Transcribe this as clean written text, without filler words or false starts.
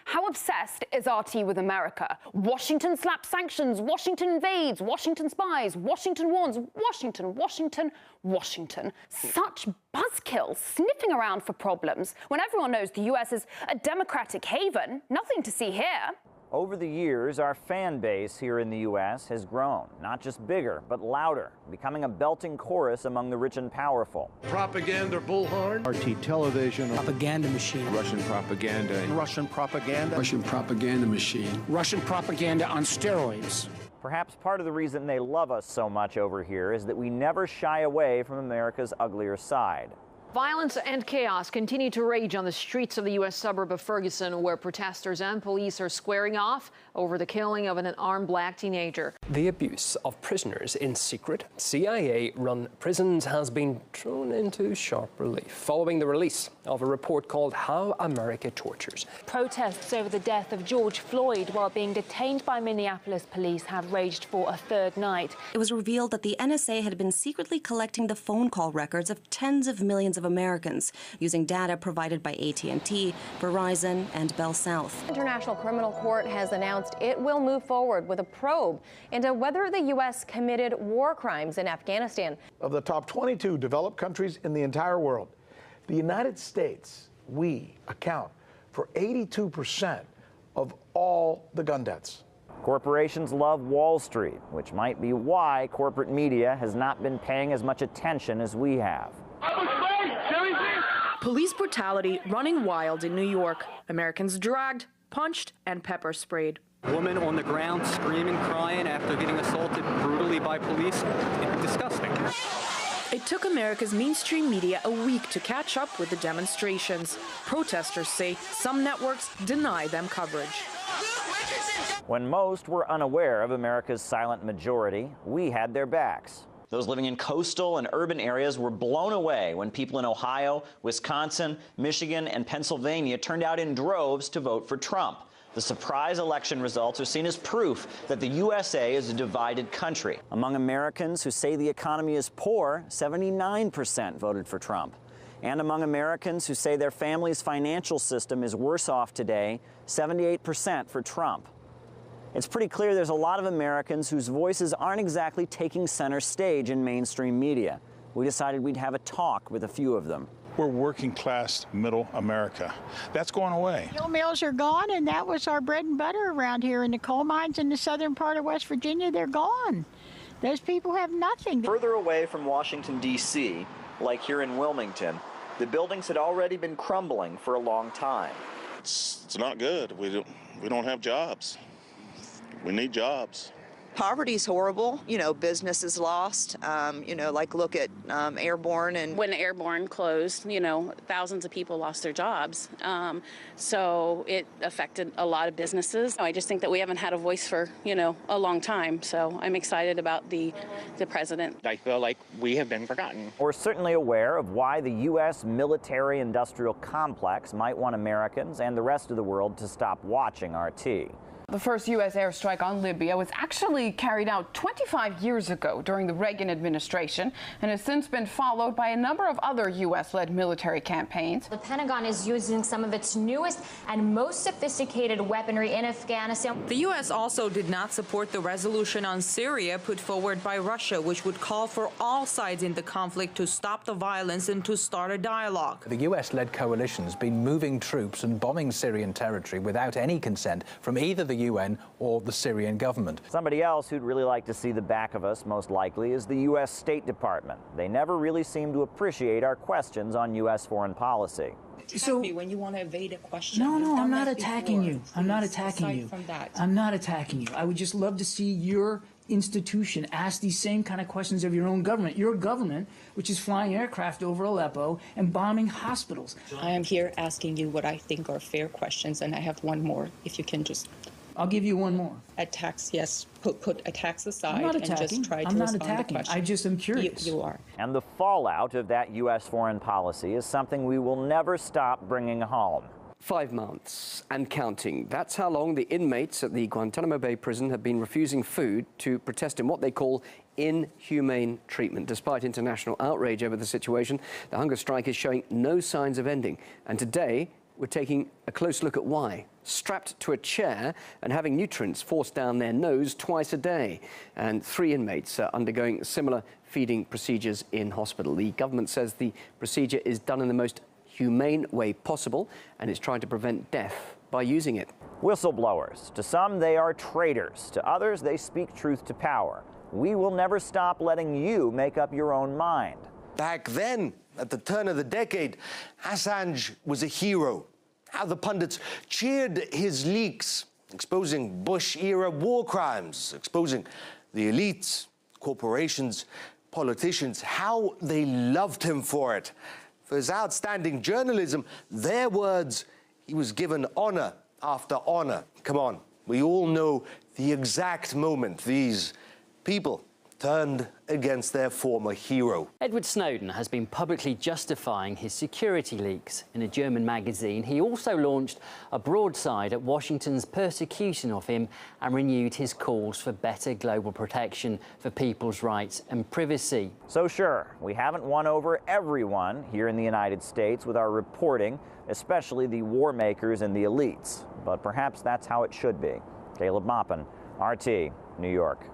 How obsessed is RT with America? Washington slaps sanctions, Washington invades, Washington spies, Washington warns, Washington, Washington, Washington. Such buzzkills sniffing around for problems when everyone knows the US is a democratic haven. Nothing to see here. Over the years, our fan base here in the U.S. has grown, not just bigger, but louder, becoming a belting chorus among the rich and powerful. Propaganda bullhorn. RT television. Propaganda machine. Russian propaganda. Russian propaganda. Russian propaganda machine. Russian propaganda on steroids. Perhaps part of the reason they love us so much over here is that we never shy away from America's uglier side. Violence and chaos continue to rage on the streets of the U.S. suburb of Ferguson, where protesters and police are squaring off over the killing of an unarmed black teenager. The abuse of prisoners in secret CIA-run prisons has been thrown into sharp relief following the release of a report called How America Tortures. Protests over the death of George Floyd while being detained by Minneapolis police have raged for a third night. It was revealed that the NSA had been secretly collecting the phone call records of tens of millions of Americans using data provided by AT&T, Verizon, and Bell South. The International Criminal Court has announced it will move forward with a probe into whether the U.S. committed war crimes in Afghanistan. Of the top 22 developed countries in the entire world, the United States, we account for 82% of all the gun deaths. Corporations love Wall Street, which might be why corporate media has not been paying as much attention as we have. Police brutality running wild in New York. Americans dragged, punched, and pepper sprayed. Woman on the ground screaming, crying after getting assaulted brutally by police. Disgusting. It took America's mainstream media a week to catch up with the demonstrations. Protesters say some networks deny them coverage. When most were unaware of America's silent majority, we had their backs. Those living in coastal and urban areas were blown away when people in Ohio, Wisconsin, Michigan, and Pennsylvania turned out in droves to vote for Trump. The surprise election results are seen as proof that the USA is a divided country. Among Americans who say the economy is poor, 79% voted for Trump. And among Americans who say their family's financial system is worse off today, 78% for Trump. It's pretty clear there's a lot of Americans whose voices aren't exactly taking center stage in mainstream media. We decided we'd have a talk with a few of them. We're working class middle America. That's going away. Mill mills are gone, and that was our bread and butter around here. In the coal mines in the southern part of West Virginia, they're gone. Those people have nothing. Further away from Washington, D.C., like here in Wilmington, the buildings had already been crumbling for a long time. It's not good. We don't have jobs. We need jobs. Poverty's horrible. You know, business is lost. You know, like look at Airborne. And when Airborne closed, you know, thousands of people lost their jobs. So it affected a lot of businesses. I just think that we haven't had a voice for, you know, a long time. So I'm excited about the president. I feel like we have been forgotten. We're certainly aware of why the U.S. military-industrial complex might want Americans and the rest of the world to stop watching RT. The first U.S. airstrike on Libya was actually carried out 25 years ago during the Reagan administration and has since been followed by a number of other U.S.-led military campaigns. The Pentagon is using some of its newest and most sophisticated weaponry in Afghanistan. The U.S. also did not support the resolution on Syria put forward by Russia, which would call for all sides in the conflict to stop the violence and to start a dialogue. The U.S.-led coalition's been moving troops and bombing Syrian territory without any consent from either the UN or the Syrian government. Somebody else who'd really like to see the back of us, most likely, is the U.S. State Department. They never really seem to appreciate our questions on U.S. foreign policy. So when you want to evade a question. No, I'm not attacking you. I'm not attacking you. I'm not attacking you. I would just love to see your institution ask these same kind of questions of your own government. Your government, which is flying aircraft over Aleppo and bombing hospitals. I am here asking you what I think are fair questions, and I have one more, if you can just... I'll give you one more. Attacks, yes. Put attacks aside and just try to I'm not respond attacking. to questions. I just am curious. You are. And the fallout of that U.S. foreign policy is something we will never stop bringing home. 5 months and counting. That's how long the inmates at the Guantanamo Bay prison have been refusing food to protest in what they call inhumane treatment. Despite international outrage over the situation, the hunger strike is showing no signs of ending. And today, we're taking a close look at why. Strapped to a chair and having nutrients forced down their nose twice a day. And 3 inmates are undergoing similar feeding procedures in hospital. The government says the procedure is done in the most humane way possible and is trying to prevent death by using it. Whistleblowers. To some, they are traitors. To others, they speak truth to power. We will never stop letting you make up your own mind. Back then, at the turn of the decade, Assange was a hero. How the pundits cheered his leaks, exposing Bush-era war crimes, exposing the elites, corporations, politicians, how they loved him for it. For his outstanding journalism, their words, he was given honor after honor. Come on, we all know the exact moment these people turned against their former hero. Edward Snowden has been publicly justifying his security leaks. In a German magazine, he also launched a broadside at Washington's persecution of him and renewed his calls for better global protection for people's rights and privacy. So sure, we haven't won over everyone here in the United States with our reporting, especially the war makers and the elites. But perhaps that's how it should be. Caleb Maupin, RT, New York.